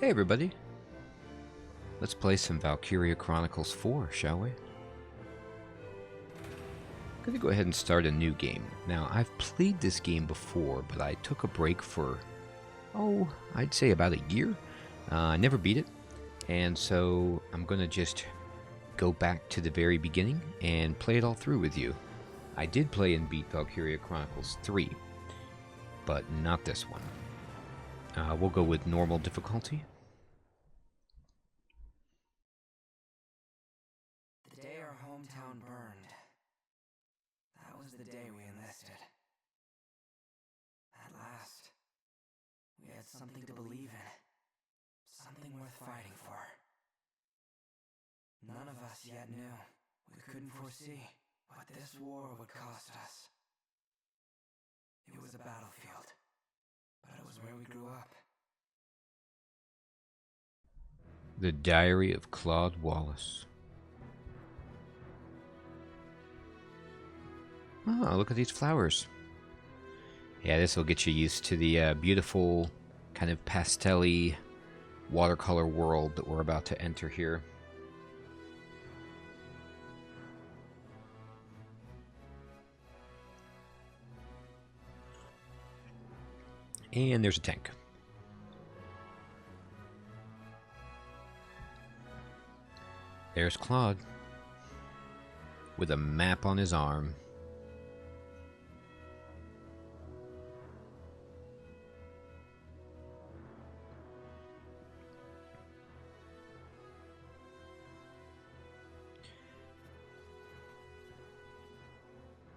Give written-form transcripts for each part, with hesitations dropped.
Hey everybody, let's play some Valkyria Chronicles 4, shall we? I'm going to go ahead and start a new game. Now, I've played this game before, but I took a break for, I'd say about a year. I never beat it, and so I'm going to just go back to the very beginning and play it all through with you. I did play and beat Valkyria Chronicles 3, but not this one. We'll go with normal difficulty. The day our hometown burned, that was the day we enlisted. At last, we had something to believe in, something worth fighting for. None of us yet knew, we couldn't foresee what this war would cost us. It was a battlefield, but it was where we grew up. The Diary of Claude Wallace. Oh, look at these flowers. Yeah, this will get you used to the beautiful, kind of pastel-y watercolor world that we're about to enter here. And there's a tank. There's Claude, with a map on his arm.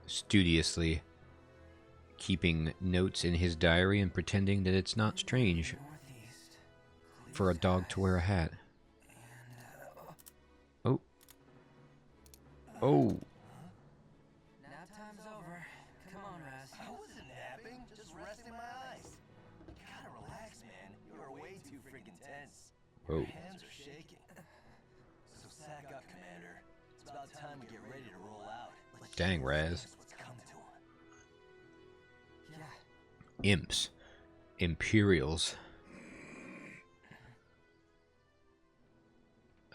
Studiously keeping notes in his diary and pretending that it's not strange for a dog to wear a hat. Oh. Oh. Nap time's over. Come on, Raz. I wasn't napping, just resting my eyes. You gotta relax, man. You are way too freaking tense. Whoa. Your hands are shaking. So sack up, Commander. It's about time we get ready to roll out. Dang, Raz. What's coming to him. Yeah. Imps. Imperials.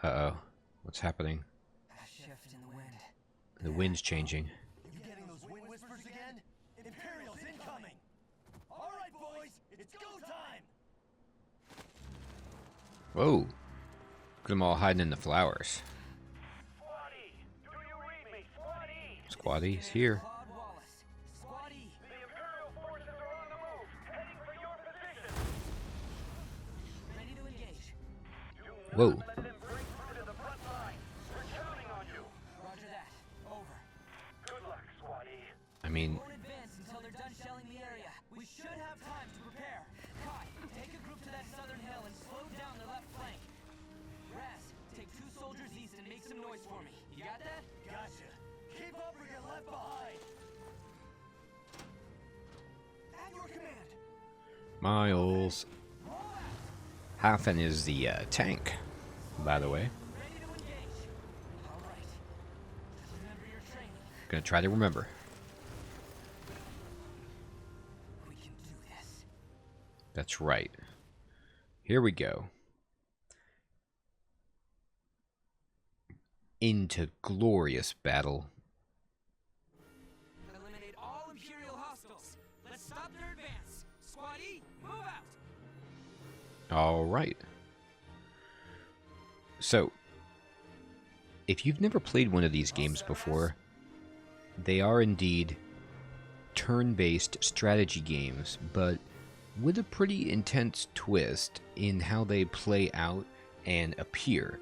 Uh-oh. What's happening? A shift in the wind. The wind's changing. You getting those wind whispers again? Imperials incoming! Alright, boys, it's go time! Whoa. Look at them all hiding in the flowers. Squatty! Do you read me? Squatty! Squatty's here. Claude Wallace. Squatty. The Imperial forces are on the move, heading for your position! Ready to engage. Do Whoa. not let them break through to the front line. We're counting on you. Roger that. Over. Good luck, Squatty. I mean, Won't advance until they're done shelling the area. We should have time to prepare. Kai, take a group to that southern hill and slow down their left flank. Raz, take 2 soldiers east and make some noise for me. You got that? Gotcha. Keep up or get left behind! At your command! Miles. Hafen is the tank, by the way. Ready to engage. All right. Just remember your training. Gonna try to remember. We can do this. That's right. Here we go. Into glorious battle. Eliminate all Imperial hostiles. Let's stop their advance. Squatty, move out. All right. So, if you've never played one of these games before, they are indeed turn-based strategy games, but with a pretty intense twist in how they play out and appear.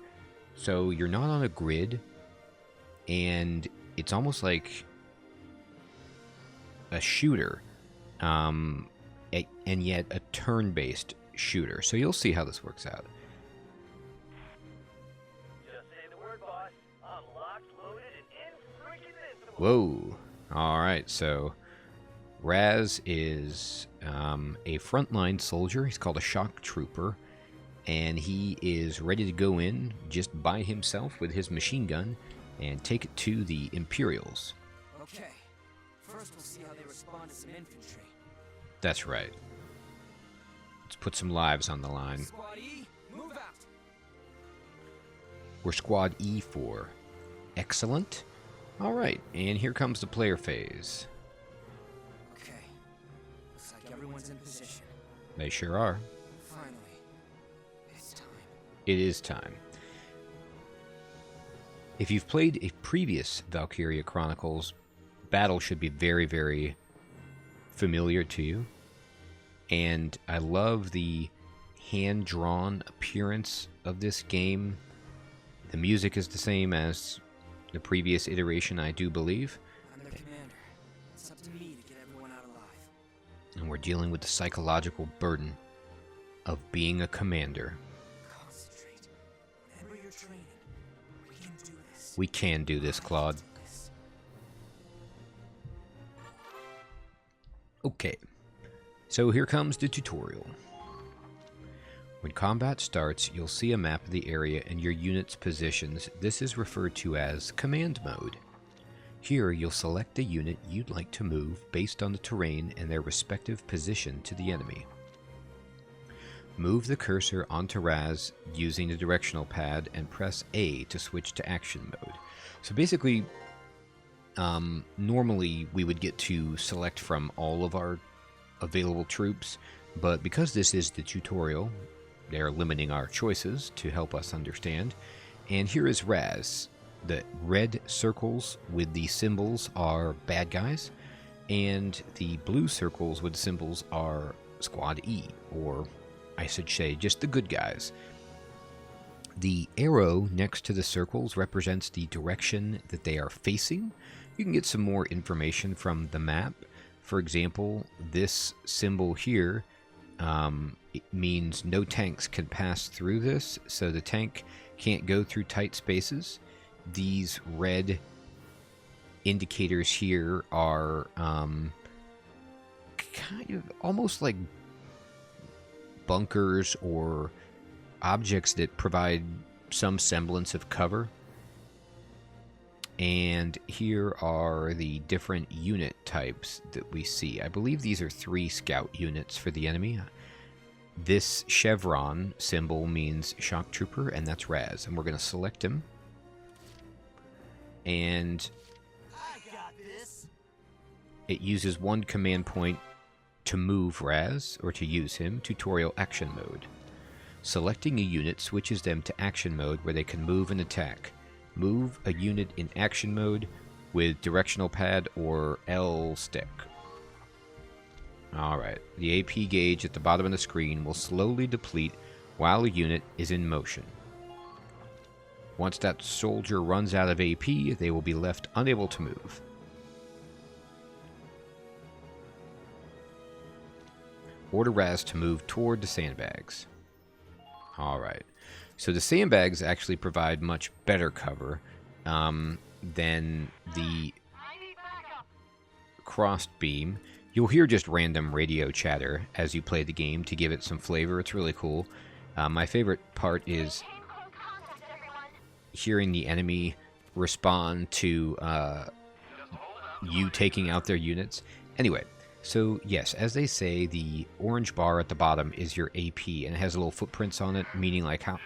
So you're not on a grid, and it's almost like a shooter, and yet a turn-based shooter. So you'll see how this works out. Just say the word, boss. I'm locked, loaded, and in-freaking-invincible. Whoa. All right, so Raz is a frontline soldier. He's called a shock trooper, and he is ready to go in just by himself with his machine gun and take it to the Imperials. Okay. First, we'll see how they respond to some infantry. That's right. Let's put some lives on the line. Squatty, or Squad E for excellent. Alright, and here comes the player phase. Okay. Looks like everyone's in position. They sure are. Finally. It's time. It is time. If you've played a previous Valkyria Chronicles, battle should be very, very familiar to you. And I love the hand-drawn appearance of this game. The music is the same as the previous iteration, I do believe. I'm their commander. It's up to me to get everyone out alive. And we're dealing with the psychological burden of being a commander. Concentrate. Remember your training. We can do this. We can do this, Claude. Okay, so here comes the tutorial. When combat starts, you'll see a map of the area and your unit's positions. This is referred to as command mode. Here, you'll select the unit you'd like to move based on the terrain and their respective position to the enemy. Move the cursor onto Raz using the directional pad and press A to switch to action mode. So basically, normally we would get to select from all of our available troops, but because this is the tutorial, they're limiting our choices to help us understand. And here is Raz. The red circles with the symbols are bad guys, and the blue circles with symbols are Squad E, or I should say just the good guys. The arrow next to the circles represents the direction that they are facing. You can get some more information from the map. For example, this symbol here, it means no tanks can pass through this, so the tank can't go through tight spaces. These red indicators here are kind of almost like bunkers or objects that provide some semblance of cover. And here are the different unit types that we see. I believe these are 3 scout units for the enemy. This chevron symbol means shock trooper, and that's Raz. And we're going to select him. And I got this. it uses 1 command point to move Raz, or to use him. Tutorial action mode. Selecting a unit switches them to action mode where they can move and attack. Move a unit in action mode with directional pad or L stick. Alright, the AP gauge at the bottom of the screen will slowly deplete while a unit is in motion. Once that soldier runs out of AP, they will be left unable to move. Order Raz to move toward the sandbags. Alright. So the sandbags actually provide much better cover than the crossed beam. You'll hear just random radio chatter as you play the game to give it some flavor. It's really cool. My favorite part is hearing the enemy respond to you taking out their units. Anyway, so yes, as they say, the orange bar at the bottom is your AP, and it has little footprints on it, meaning like how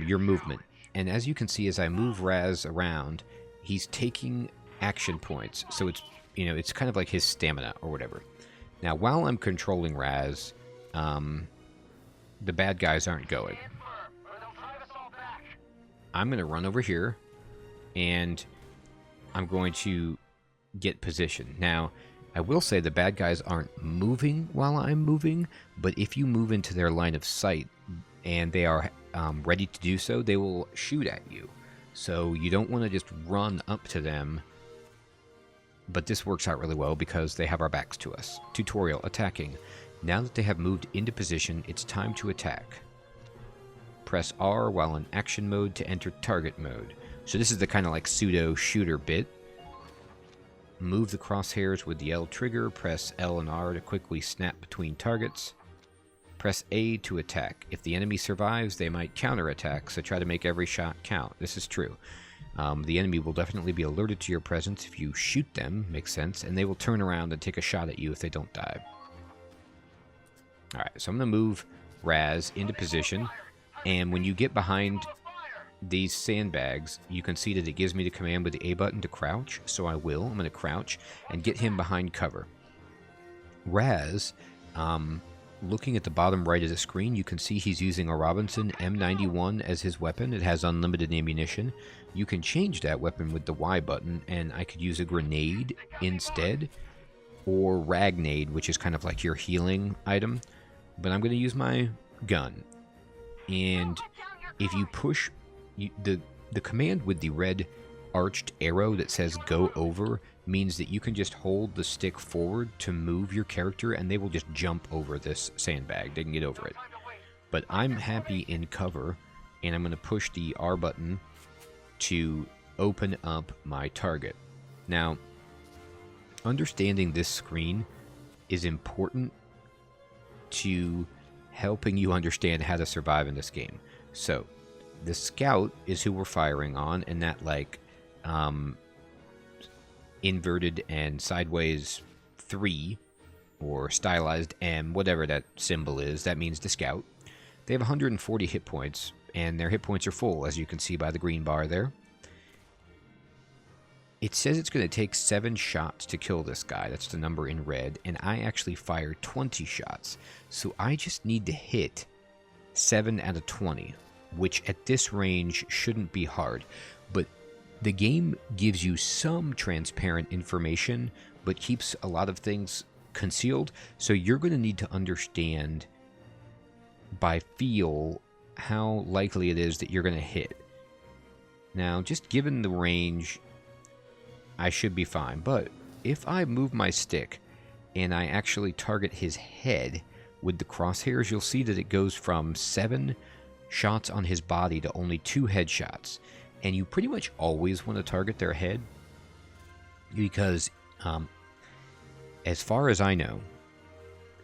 your movement. And as you can see, as I move Raz around, he's taking action points. So it's, you know, it's kind of like his stamina or whatever. Now, while I'm controlling Raz, the bad guys aren't going. I'm going to run over here, and I'm going to get position. Now, I will say the bad guys aren't moving while I'm moving, but if you move into their line of sight and they are ready to do so, they will shoot at you. So you don't want to just run up to them, but this works out really well because they have our backs to us. Tutorial, attacking. Now that they have moved into position, it's time to attack. Press R while in action mode to enter target mode. So this is the kind of like pseudo shooter bit. Move the crosshairs with the L trigger, press L and R to quickly snap between targets. Press A to attack. If the enemy survives, they might counterattack, so try to make every shot count. This is true. The enemy will definitely be alerted to your presence if you shoot them, makes sense, and they will turn around and take a shot at you if they don't die. Alright, so I'm going to move Raz into position, and when you get behind these sandbags, you can see that it gives me the command with the A button to crouch, so I will. I'm going to crouch and get him behind cover. Raz, looking at the bottom right of the screen, you can see he's using a Robinson M91 as his weapon. It has unlimited ammunition. You can change that weapon with the Y button, and I could use a grenade instead, or Ragnade, which is kind of like your healing item. But I'm going to use my gun. And if you push the command with the red arched arrow that says go over means that you can just hold the stick forward to move your character and they will just jump over this sandbag. They can get over it. But I'm happy in cover, and I'm going to push the R button to open up my target. Now, understanding this screen is important to helping you understand how to survive in this game. So, the scout is who we're firing on, and that, like, inverted and sideways 3, or stylized M, whatever that symbol is, that means the scout. They have 140 hit points, and their hit points are full, as you can see by the green bar there. It says it's going to take 7 shots to kill this guy. That's the number in red. And I actually fired 20 shots. So I just need to hit 7 out of 20, which at this range shouldn't be hard. But the game gives you some transparent information, but keeps a lot of things concealed. So you're going to need to understand by feel how likely it is that you're going to hit. Now, just given the range, I should be fine, but if I move my stick and I actually target his head with the crosshairs, you'll see that it goes from 7 shots on his body to only 2 headshots. And you pretty much always want to target their head because, as far as I know,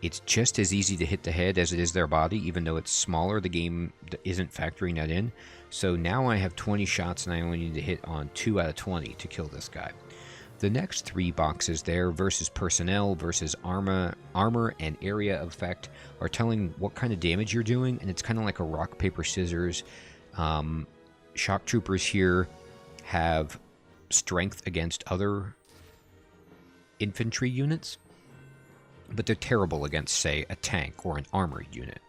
it's just as easy to hit the head as it is their body, even though it's smaller. The game isn't factoring that in. So now I have 20 shots and I only need to hit on 2 out of 20 to kill this guy. The next 3 boxes there, versus personnel, versus armor, and area of effect, are telling what kind of damage you're doing, and it's kind of like a rock, paper, scissors. Shock troopers here have strength against other infantry units, but they're terrible against, say, a tank or an armored unit.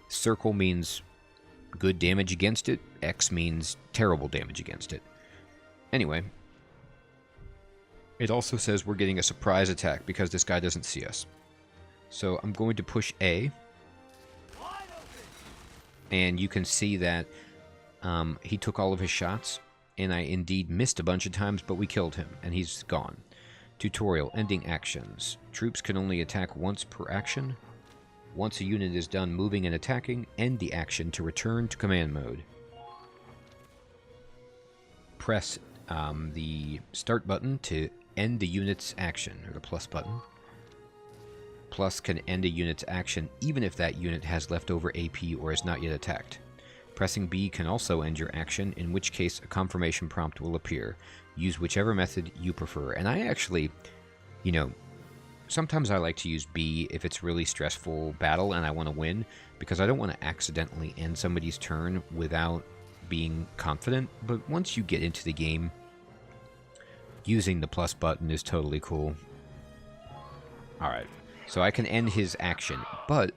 Circle means good damage against it. X means terrible damage against it. Anyway, it also says we're getting a surprise attack because this guy doesn't see us. So I'm going to push A. And you can see that he took all of his shots. And I indeed missed a bunch of times, but we killed him. And he's gone. Tutorial, ending actions. Troops can only attack once per action. Once a unit is done moving and attacking, end the action to return to command mode. Press the start button to end the unit's action, or the plus button. Plus can end a unit's action even if that unit has leftover AP or is not yet attacked. Pressing B can also end your action, in which case a confirmation prompt will appear. Use whichever method you prefer. And I actually, sometimes I like to use B if it's really stressful battle and I want to win, because I don't want to accidentally end somebody's turn without being confident. But once you get into the game, using the plus button is totally cool. Alright, so I can end his action, but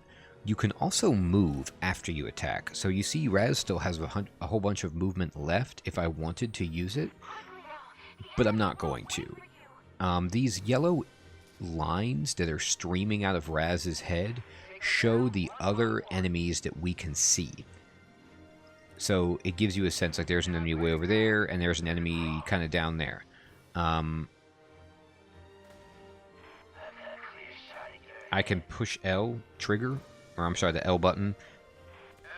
you can also move after you attack. So you see Raz still has a whole bunch of movement left if I wanted to use it, but I'm not going to. These yellow lines that are streaming out of Raz's head show the other enemies that we can see. So it gives you a sense like there's an enemy way over there, and there's an enemy kind of down there. I can push L trigger, or I'm sorry, the L button,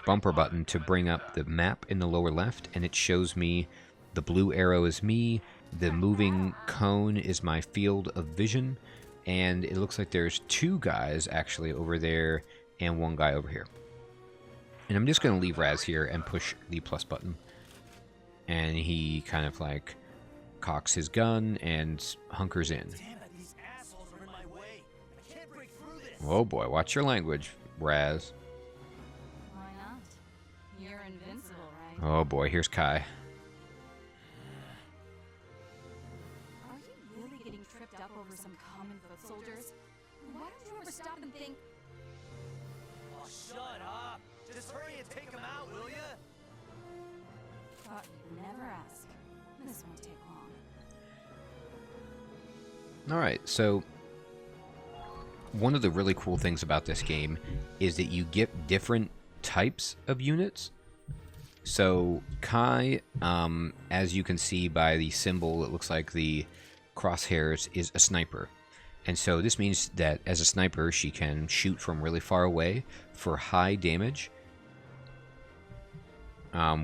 bumper button, to bring up the map in the lower left, and it shows me the blue arrow is me, the moving cone is my field of vision, and it looks like there's 2 guys actually over there and 1 guy over here. And I'm just going to leave Raz here and push the plus button. And he kind of like cocks his gun and hunkers in. Damn it, these assholes are in my way. I can't break through this. Oh boy, watch your language, Raz. Why not? You're invincible, right? Oh boy, here's Kai. Are you really getting tripped up over some common foot soldiers? Why don't you ever stop and think, Oh, shut up! Just hurry and take him out, will ya? thought you'd never ask. This won't take long. Alright, so one of the really cool things about this game is that you get different types of units. So Kai, as you can see by the symbol, it looks like the crosshairs, is a sniper. And so this means that as a sniper, she can shoot from really far away for high damage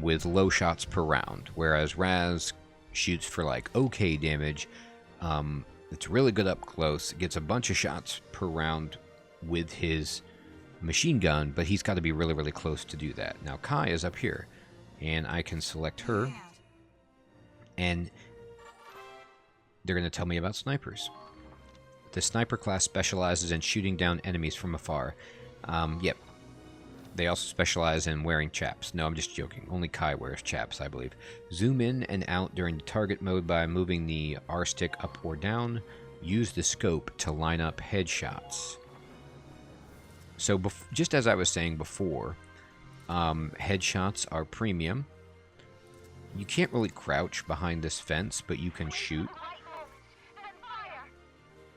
with low shots per round. Whereas Raz shoots for like okay damage. It's really good up close, gets a bunch of shots per round with his machine gun, but he's got to be really, really close to do that. Now Kai is up here, and I can select her, and they're going to tell me about snipers. The sniper class specializes in shooting down enemies from afar. Yep. They also specialize in wearing chaps. No, I'm just joking. Only Kai wears chaps, I believe. Zoom in and out during target mode by moving the R stick up or down. Use the scope to line up headshots. So, just as I was saying before, headshots are premium. You can't really crouch behind this fence, but you can shoot.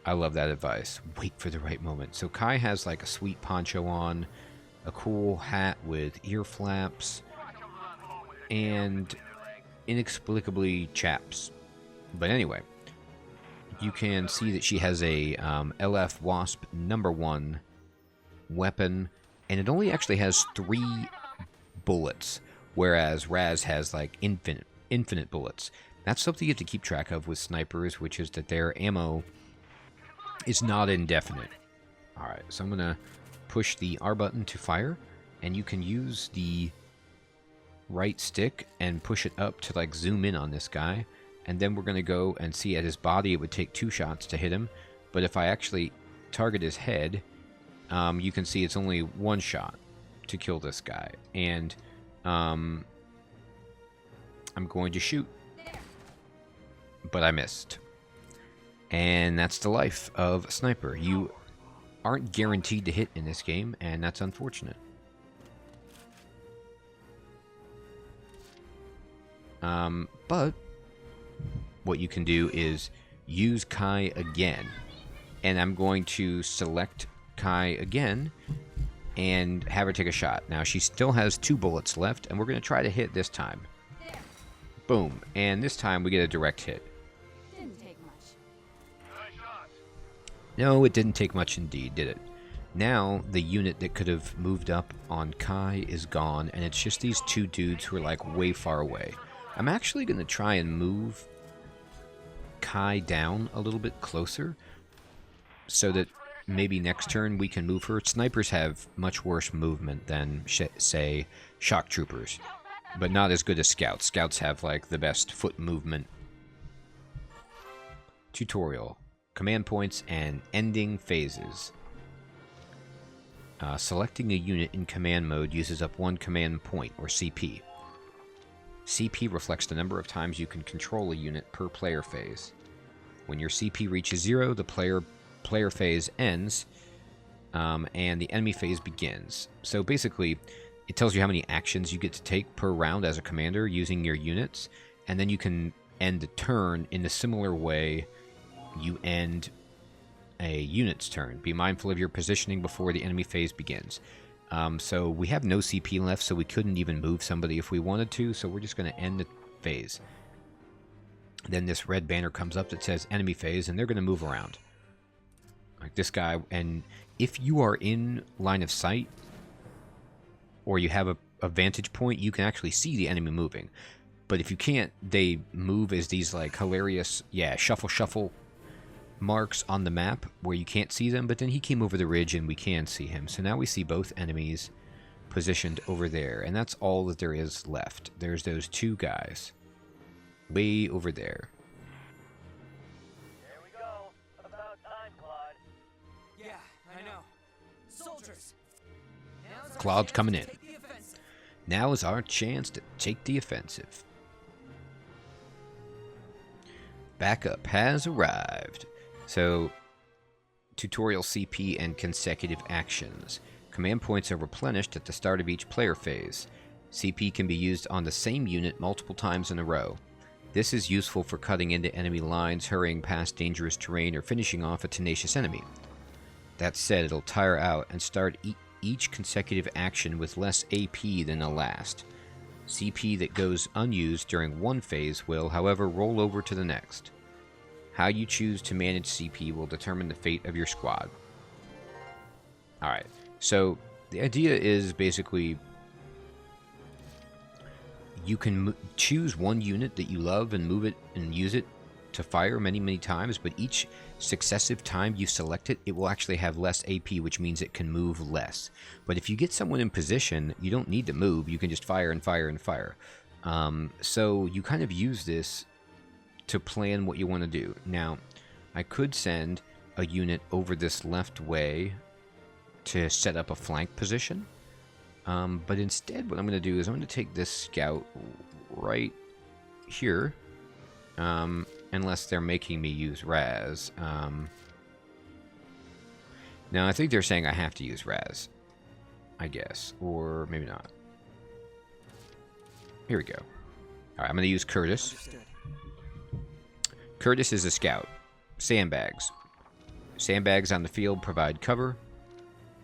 I love that advice. Wait for the right moment. So Kai has like a sweet poncho on, a cool hat with ear flaps, and inexplicably chaps. But anyway, you can see that she has a LF Wasp #1 weapon, and it only actually has 3 bullets, whereas Raz has like infinite bullets. That's something you have to keep track of with snipers, which is that their ammo is not indefinite. Alright, so I'm going to push the R button to fire, and you can use the right stick and push it up to like zoom in on this guy, and then we're going to go and see at his body. It would take 2 shots to hit him, but if I actually target his head, you can see it's only 1 shot to kill this guy, and I'm going to shoot, but I missed. And that's the life of a sniper. You aren't guaranteed to hit in this game, and that's unfortunate. But what you can do is use Kai again. And I'm going to select Kai again and have her take a shot. Now, she still has 2 bullets left, and we're going to try to hit this time. Boom. And this time we get a direct hit. Didn't take much. No, it didn't take much indeed, did it? Now, the unit that could have moved up on Kai is gone, and it's just these 2 dudes who are like way far away. I'm actually going to try and move Kai down a little bit closer so that maybe next turn we can move her. Snipers have much worse movement than, say, shock troopers, but not as good as scouts. Scouts have like the best foot movement. Tutorial. Command points and ending phases. Selecting a unit in command mode uses up 1 command point, or CP. CP reflects the number of times you can control a unit per player phase. When your CP reaches 0, the player phase ends, and the enemy phase begins. So basically, it tells you how many actions you get to take per round as a commander using your units, and then you can end the turn in a similar way you end a unit's turn. Be mindful of your positioning before the enemy phase begins. So we have no CP left, so we couldn't even move somebody if we wanted to, so we're just going to end the phase. Then this red banner comes up that says enemy phase, and they're going to move around. Like this guy, and if you are in line of sight, or you have a vantage point, you can actually see the enemy moving. But if you can't, they move as these like hilarious, shuffle marks on the map where you can't see them, but then he came over the ridge and we can see him. So now we see both enemies positioned over there, and that's all that there is left. There's those 2 guys way over there. There we go. About time, Claude. Yeah, I know. Soldiers. Now's our Claude's chance coming to in. take the offensive. Now is our chance to take the offensive. Backup has arrived. So, tutorial CP and consecutive actions. Command points are replenished at the start of each player phase. CP can be used on the same unit multiple times in a row. This is useful for cutting into enemy lines, hurrying past dangerous terrain, or finishing off a tenacious enemy. That said, it'll tire out and start each consecutive action with less AP than the last. CP that goes unused during one phase will, however, roll over to the next. How you choose to manage CP will determine the fate of your squad. Alright, so the idea is basically you can choose one unit that you love and move it and use it to fire many times, but each successive time you select it, it will actually have less AP, which means it can move less. But if you get someone in position, you don't need to move. You can just fire and fire and fire. So you kind of use this to plan what you want to do. Now, I could send a unit over this left way to set up a flank position. But instead, what I'm going to do is I'm going to take this scout right here. Unless they're making me use Raz. Now, I think they're saying I have to use Raz. I guess. Or maybe not. Here we go. Alright, I'm going to use Curtis. Understood. Curtis is a scout. Sandbags. Sandbags on the field provide cover.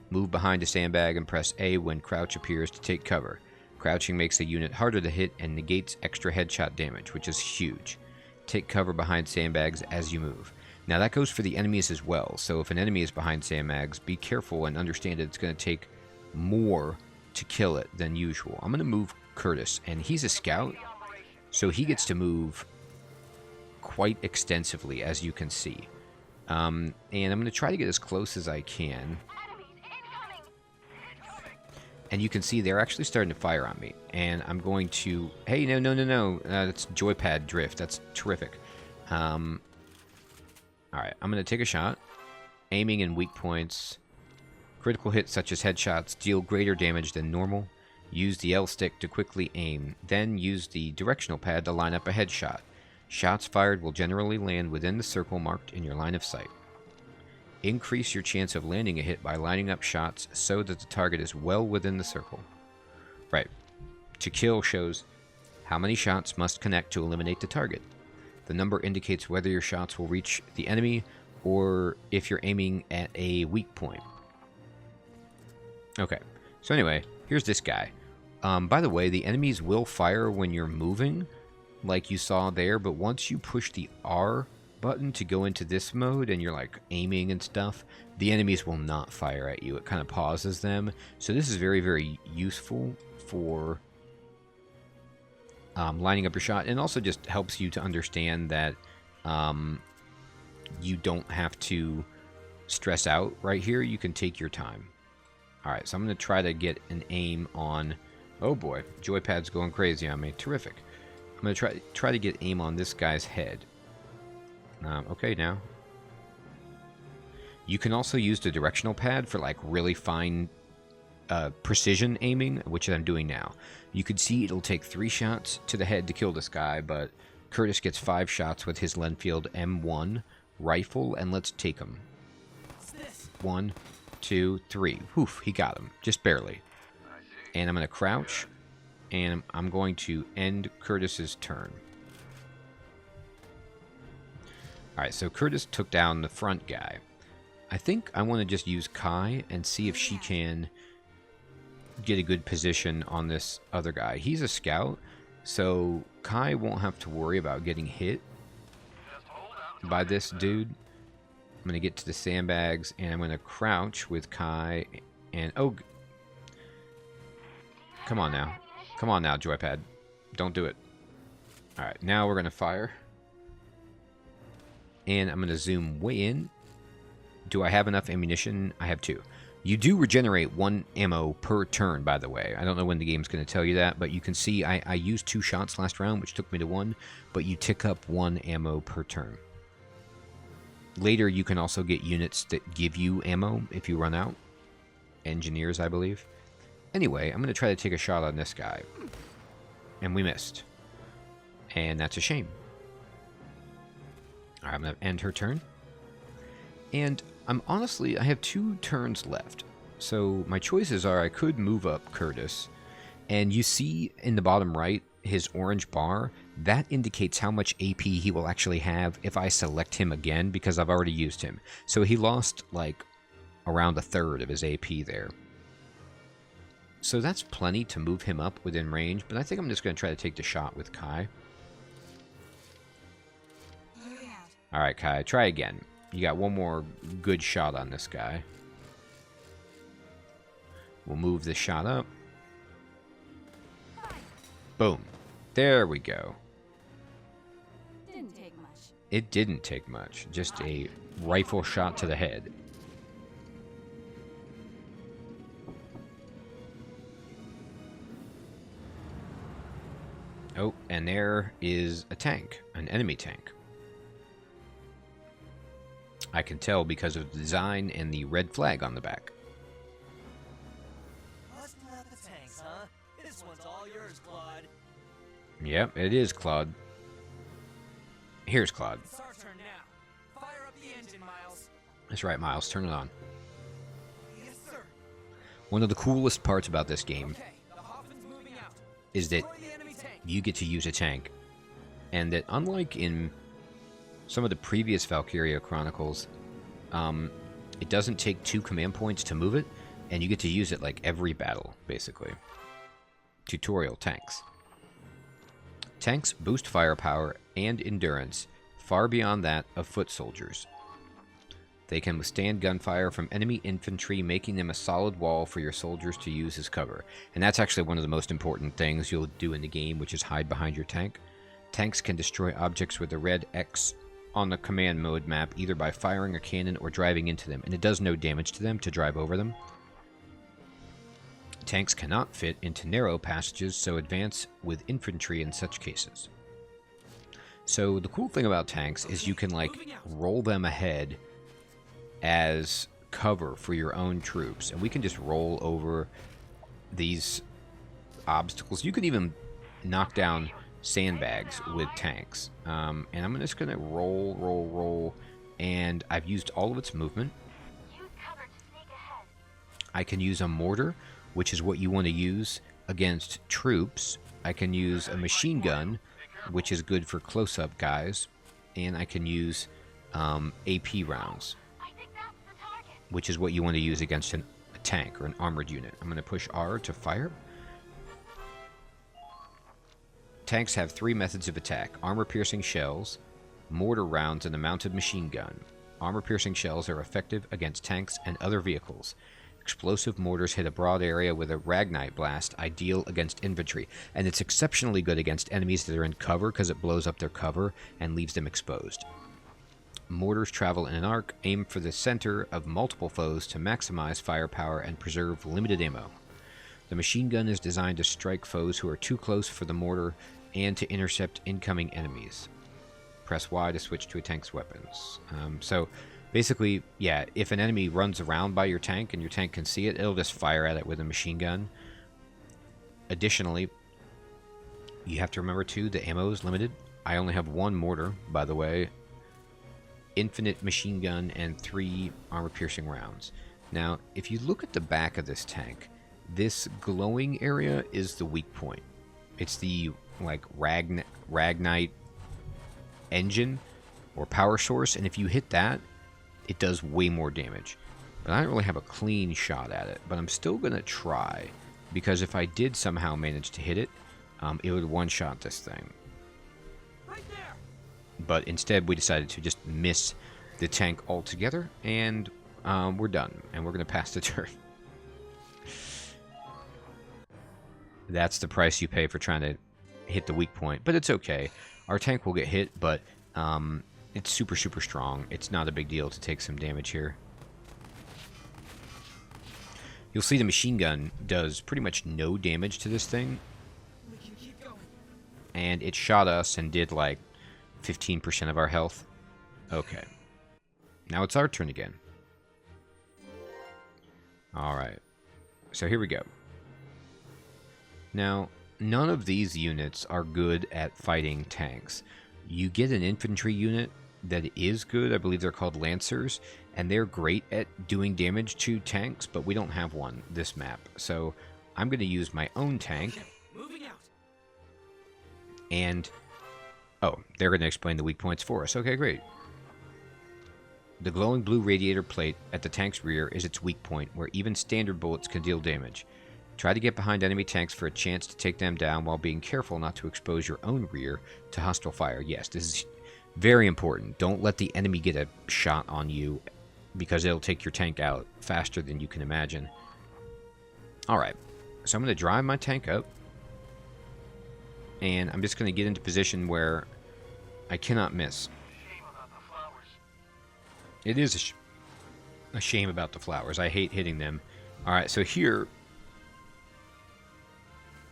Move behind a sandbag and press A when crouch appears to take cover. Crouching makes the unit harder to hit and negates extra headshot damage, which is huge. Take cover behind sandbags as you move. Now that goes for the enemies as well, so if an enemy is behind sandbags, be careful and understand that it's going to take more to kill it than usual. I'm going to move Curtis, and he's a scout, so he gets to move quite extensively, as you can see. And I'm going to try to get as close as I can. And you can see they're actually starting to fire on me. And I'm going to... Hey, no. That's joypad drift. That's terrific. Alright, I'm going to take a shot. Aiming in weak points. Critical hits such as headshots deal greater damage than normal. Use the L stick to quickly aim. Then use the directional pad to line up a headshot. Shots fired will generally land within the circle marked in your line of sight. Increase your chance of landing a hit by lining up shots so that the target is well within the circle. Right. To kill shows how many shots must connect to eliminate the target. The number indicates whether your shots will reach the enemy or if you're aiming at a weak point. Okay. So anyway, here's this guy. By the way, the enemies will fire when you're moving, like you saw there, but once you push the R button to go into this mode and you're like aiming and stuff, the enemies will not fire at you. It kind of pauses them. So this is very useful for lining up your shot, and also just helps you to understand that you don't have to stress out right here. You can take your time. Alright, so I'm going to try to get an aim on... Oh boy, joypad's going crazy on me. Terrific. I'm going to try to get aim on this guy's head. Okay, now. You can also use the directional pad for like really fine precision aiming, which I'm doing now. You can see it'll take 3 shots to the head to kill this guy, but Curtis gets 5 shots with his Lenfield M1 rifle, and let's take him. 1, 2, 3. Whew, he got him. Just barely. And I'm going to crouch, and I'm going to end Curtis's turn. Alright, so Curtis took down the front guy. I think I want to just use Kai and see if she can get a good position on this other guy. He's a scout, so Kai won't have to worry about getting hit by this dude. I'm going to get to the sandbags, and I'm going to crouch with Kai, and... Oh! Come on now. Come on now, joypad. Don't do it. Alright, now we're going to fire. And I'm going to zoom way in. Do I have enough ammunition? I have 2. You do regenerate 1 ammo per turn, by the way. I don't know when the game's going to tell you that, but you can see I used 2 shots last round, which took me to 1, but you tick up 1 ammo per turn. Later, you can also get units that give you ammo if you run out. Engineers, I believe. Anyway, I'm going to try to take a shot on this guy. And we missed. And that's a shame. Alright, I'm going to end her turn. And I have 2 turns left. So my choices are I could move up Curtis. And you see in the bottom right, his orange bar, that indicates how much AP he will actually have if I select him again, because I've already used him. So he lost, like, around a third of his AP there. So that's plenty to move him up within range, but I think I'm just going to try to take the shot with Kai. Alright, Kai, try again. You got one more good shot on this guy. We'll move the shot up. Boom. There we go. Didn't take much. It didn't take much. Just a rifle shot to the head. Oh, and there is a tank. An enemy tank. I can tell because of the design and the red flag on the back. Busting out the tanks, huh? This one's all yours, Claude. Yep, it is, Claude. Here's Claude. It's our turn now. Fire up the engine, Miles. That's right, Miles. Turn it on. Yes, sir. One of the coolest parts about this game Okay, the Hoffman's moving out. is that Destroy the enemy tank. you get to use a tank. And that unlike in some of the previous Valkyria Chronicles, it doesn't take 2 command points to move it, and you get to use it like every battle, basically. Tutorial tanks. Tanks boost firepower and endurance far beyond that of foot soldiers. They can withstand gunfire from enemy infantry, making them a solid wall for your soldiers to use as cover. And that's actually one of the most important things you'll do in the game, which is hide behind your tank. Tanks can destroy objects with a red X on the command mode map, either by firing a cannon or driving into them, and it does no damage to them to drive over them. Tanks cannot fit into narrow passages, so advance with infantry in such cases. So the cool thing about tanks is you can, like, roll them ahead as cover for your own troops, and we can just roll over these obstacles. You can even knock down sandbags with tanks. And I'm just going to roll, and I've used all of its movement. I can use a mortar, which is what you want to use against troops. I can use a machine gun, which is good for close-up guys, and I can use AP rounds, which is what you want to use against a tank or an armored unit. I'm going to push R to fire. Tanks have 3 methods of attack: armor-piercing shells, mortar rounds, and a mounted machine gun. Armor-piercing shells are effective against tanks and other vehicles. Explosive mortars hit a broad area with a Ragnite blast, ideal against infantry. And it's exceptionally good against enemies that are in cover because it blows up their cover and leaves them exposed. Mortars travel in an arc, aim for the center of multiple foes to maximize firepower and preserve limited ammo. The machine gun is designed to strike foes who are too close for the mortar and to intercept incoming enemies. Press Y to switch to a tank's weapons. So basically, yeah, if an enemy runs around by your tank and your tank can see it, it'll just fire at it with a machine gun. Additionally, you have to remember too, the ammo is limited. I only have 1 mortar, by the way, infinite machine gun, and 3 armor-piercing rounds. Now, if you look at the back of this tank, this glowing area is the weak point. It's the, like, Ragnite engine or power source, and if you hit that, it does way more damage. But I don't really have a clean shot at it, but I'm still going to try, because if I did somehow manage to hit it, it would one-shot this thing. Right there. But instead, we decided to just miss the tank altogether, and we're done, and we're going to pass the turn. That's the price you pay for trying to hit the weak point, but it's okay. Our tank will get hit, but it's super, super strong. It's not a big deal to take some damage here. You'll see the machine gun does pretty much no damage to this thing. We can keep going. And it shot us and did like 15% of our health. Okay. Now it's our turn again. Alright. So here we go. Now, none of these units are good at fighting tanks. You get an infantry unit that is good. I believe they're called Lancers, and they're great at doing damage to tanks, but we don't have one this map. So I'm going to use my own tank. Moving out. And, oh, they're going to explain the weak points for us. Okay, great. The glowing blue radiator plate at the tank's rear is its weak point, where even standard bullets can deal damage. Try to get behind enemy tanks for a chance to take them down while being careful not to expose your own rear to hostile fire. Yes, this is very important. Don't let the enemy get a shot on you, because it'll take your tank out faster than you can imagine. Alright, so I'm going to drive my tank up, and I'm just going to get into position where I cannot miss. It is a shame about the flowers. I hate hitting them. Alright, so here,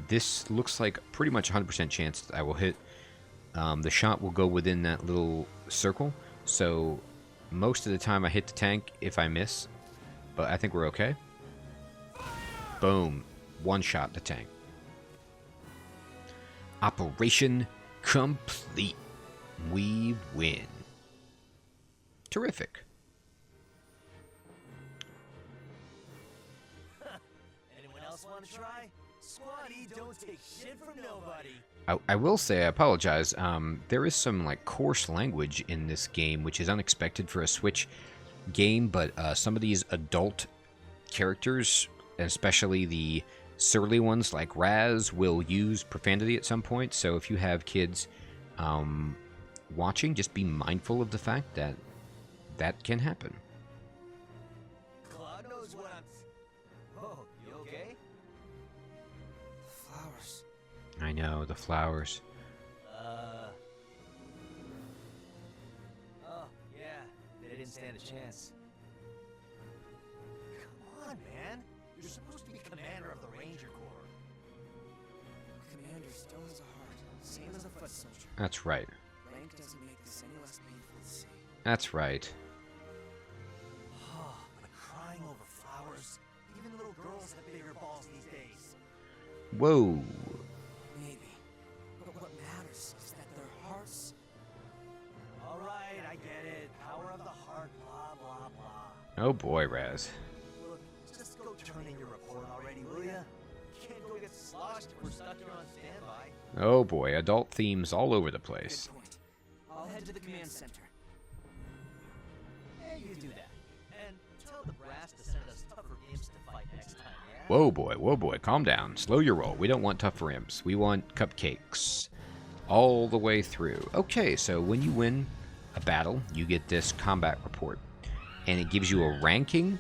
this looks like pretty much 100% chance that I will hit. The shot will go within that little circle, so most of the time I hit the tank if I miss, but I think we're okay. Boom. One shot the tank. Operation complete. We win. Terrific. Anyone else want to try? Squatty don't take shit from nobody. I will say, I apologize, there is some like coarse language in this game, which is unexpected for a Switch game, but some of these adult characters, especially the surly ones like Raz, will use profanity at some point, so if you have kids watching, just be mindful of the fact that that can happen. God knows what I'm... Oh, you okay? Flowers. I know, the flowers. Oh, yeah. They didn't stand a chance. Come on, man. You're supposed to be commander of the Ranger Corps. Commander still has a heart, same as a foot soldier. That's right. Rank doesn't make this any less painful to see. That's right. Oh, but crying over flowers. Even little girls have bigger balls these days. Whoa. Maybe. But what matters is that their hearts... All right, I get it. Power of the heart, blah, blah, blah. Oh boy, Raz. Look, just go turn in your report already, will ya? Can't go get sloshed if we're stuck here on standby. Oh boy, adult themes all over the place. Good point. I'll head to the command center. Yeah, you do that. And tell the brass to send us tougher imps to fight next time, yeah? Whoa boy, calm down. Slow your roll. We don't want tougher imps. We want cupcakes. All the way through. Okay, so when you win a battle, you get this combat report. And it gives you a ranking,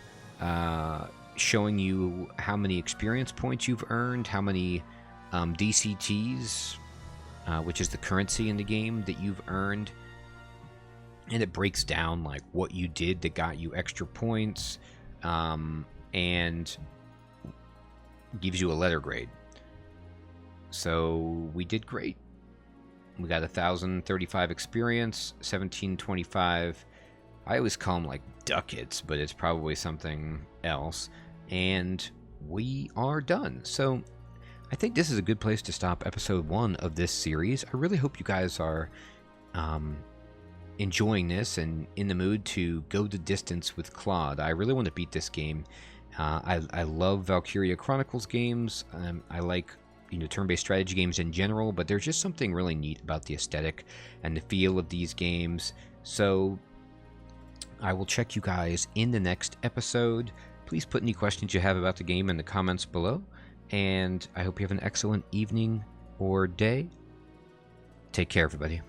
showing you how many experience points you've earned, how many DCTs, which is the currency in the game, that you've earned. And it breaks down like what you did that got you extra points, and gives you a letter grade. So we did great. We got 1,035 experience, 1,725. I always call them like ducats, but it's probably something else. And we are done. So I think this is a good place to stop episode 1 of this series. I really hope you guys are enjoying this and in the mood to go the distance with Claude. I really want to beat this game. I love Valkyria Chronicles games. I like turn-based strategy games in general, but there's just something really neat about the aesthetic and the feel of these games. So I will check you guys in the next episode. Please put any questions you have about the game in the comments below, and I hope you have an excellent evening or day. Take care, everybody.